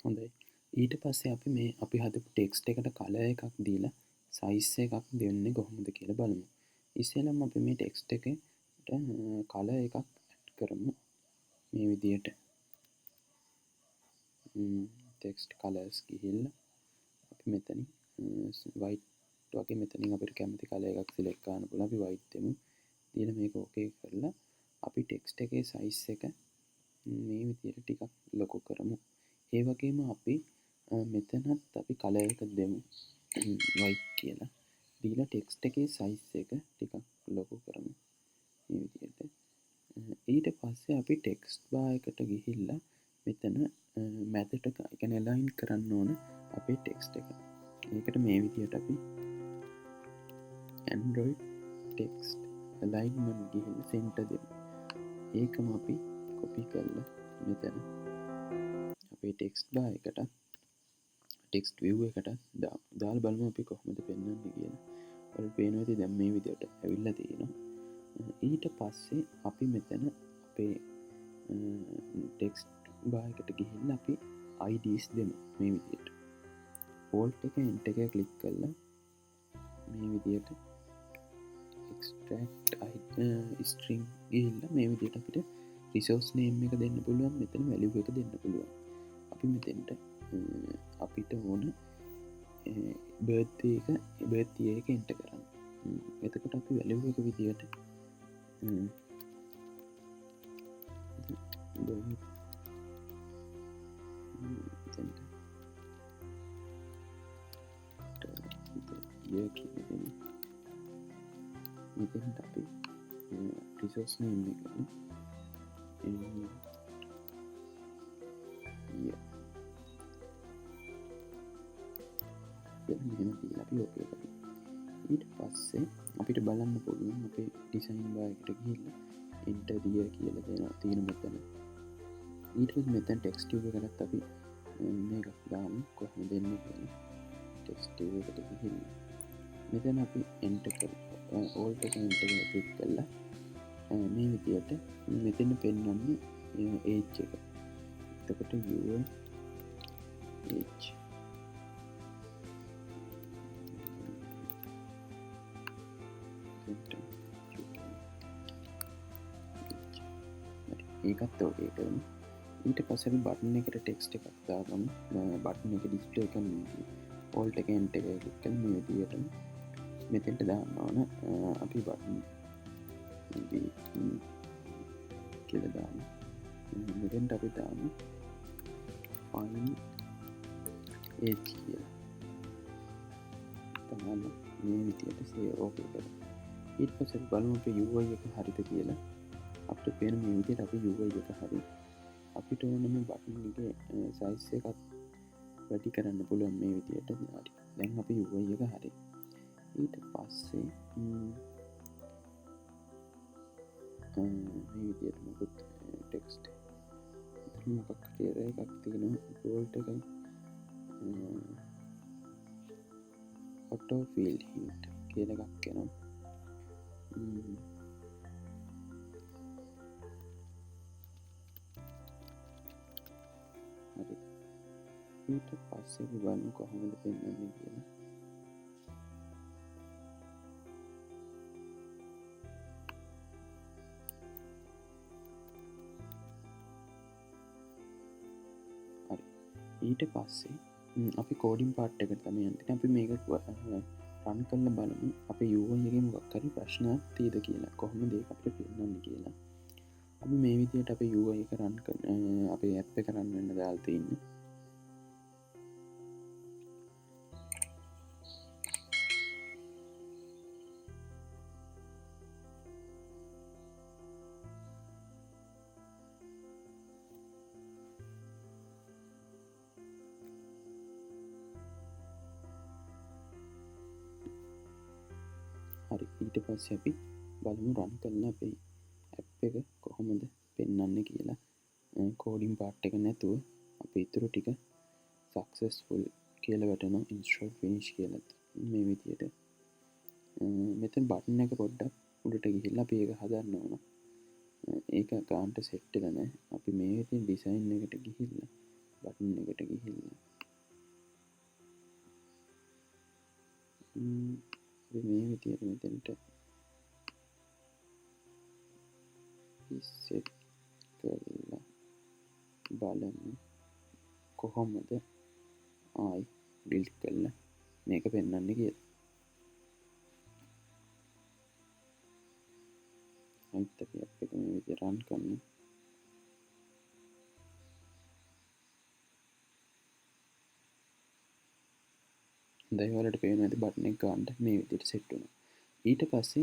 හොඳයි. ඊට පස්සේ අපි මේ අපි හදපු ටෙක්ස්ට් එකට කලර් එකක් දීලා සයිස් එකක් දෙන්නේ කොහොමද කියලා බලමු. ඉස්සෙල්ලම අපි මේ ටෙක්ස්ට් එකට කලර් එකක් ඇඩ් කරමු. මේ විදියට ටෙක්ස්ට් කලර්ස් ගිහිල්ලා අපි මෙතනින් white වගේ මෙතනින් අපිට කැමති කලර් එකක් සිලෙක්ට් කරන්න පුළුවන්. අපි white දෙමු. දීලා මේක ඕකේ කරලා අපි ටෙක්ස්ට් එකේ සයිස් එක මේ විදියට ටිකක් ලොකු කරමු. ඒ වගේම අපි මෙතනත් අපි කලර් එක දෙමු white කියලා. දීලා ටෙක්ස්ට් එකේ සයිස් එක ටිකක් ලොකු කරමු මේ විදියට. ඊට පස්සේ අපි ටෙක්ස්ට් බාර් එකට ගිහිල්ලා මෙතන මැදට يعني align කරන්න ඕන අපේ ටෙක්ස්ට් එක. ඒකට මේ විදියට අපි Android text alignment ගිහිල්ලා center දෙමු. ඒකම අපි copy කරලා මෙතන අපේ ටෙක්ස්ට් බාර් එකට ටෙක්ස්ට් view එකට දාලා බලමු අපි කොහොමද පෙන්වන්නේ කියලා. ඔයාලට පේනවා ඉතින් දැන් මේ විදියට ඇවිල්ලා තියෙනවා. ඊට පස්සේ අපි මෙතන අපේ ටෙක්ස්ට් බාර් එකට ගිහිල්ලා අපි IDs දෙමු මේ විදියට. alt එක enter එක ක්ලික් කරලා මේ විදියට extract string ගිහිල්ලා මේ විදියට අපිට resource name එක දෙන්න පුළුවන්. මෙතන value එක දෙන්න පුළුවන්. අපි මෙතෙන්ට අපිට ඕන birthday එක enter කරන්න. එතකොට අපි value එක විදියට මෙතනට අපි resource name එක අපි ඕකේ කරමු. ඊට පස්සේ අපිට බලන්න පුළුවන් අපේ ඩිසයින් බාර් එකට ගිහිල්ලා enter the year කියලා තියෙන මෙතන. ඊට පස්සේ මෙතන text tube එකකට අපි මේක දාමු කොහොමද දෙන්නේ කියලා. text tube එකට ගිහිල්ලා මෙතන අපි enter කරමු. alt එක enter එක ක්ලික් කරලා මේ විදියට මෙතන පෙන්වන්නේ age එක. එතකොට your age ඒකත් ඕකේ කරමු. ඊට පස්සේ අපි බටන් එකට ටෙක්ස්ට් එකක් දාගමු. බටන් එක ඩිස්ප්ලේ කරන්න alt එක enter එක ක්ලික් කරලා මේ විදියට මෙතෙන්ට දාන්න ඕන අපි බටන් කියලා දාමු. මෙතෙන්ට අපි දාමු find age කියලා. තමයි මේ විදියට save ඕකේ කරමු. ඊට පස්සේ බලමු අපේ UI එක හරිද කියලා. අපිට පේන මේ විදියට අපි UI එක හරි. අපිට ඕන මේ බටන් එකේ සයිස් එකක් වැඩි කරන්න පුළුවන් මේ විදියට. හරි. දැන් අපි UI එක හරි. ඊට පස්සේ මේ විදියට මොකද ටෙක්ස්ට් මොකක් කියලා එකක් තියෙනවා. bold එකයි auto fill hint කියලා එකක් එනවා. හරි. ඊට පස්සේ අපි බලමු කොහොමද පෙන්වන්නේ කියලා. හරි. ඊට පස්සේ අපි කෝඩින් පාර්ට් එකට තමයි යන්නේ. අපි මේක රන් කරලා බලමු අපේ UI එකේ මොකක් හරි ප්‍රශ්නයක් තියෙද කියලා. කොහොමද ඒක අපිට පෙන්වන්නේ කියලා. අපි මේ විදියට අපේ UI එක රන් කරන අපේ app එක රන් වෙන්න දාලා තියෙන්නේ. හරි. ඊට පස්සේ අපි බලමු රන් කරලා අපේ app එක කොහොමද පෙන්වන්නේ කියලා. කෝඩින් පාර්ට් එක නැතුව අපේ ඊටු ටික successful කියලා වැටෙනවා. install finish කියලා මේ විදියට. මෙතන බටන් එක පොඩ්ඩක් උඩට ගිහිල්ලා අපි ඒක හදන්න ඕන. ඒක ගානට සෙට් වෙලා නැහැ. අපි මේ විදිහට ඩිසයින් එකට ගිහිල්ලා එකට ගිහිල්ලා මේ විදියට මෙතෙන්ට සෙට් කරලා බලමු කොහොමද ආයි ඩිලීට් කරලා මේක පෙන්වන්නේ කියලා. අනිත් අපි app එක මේ විදියට රන් කරමු. දැන් ඔයාලට පේනවා ඇති බටන් එක ගන්න මේ විදියට සෙට් වෙනවා. ඊට පස්සේ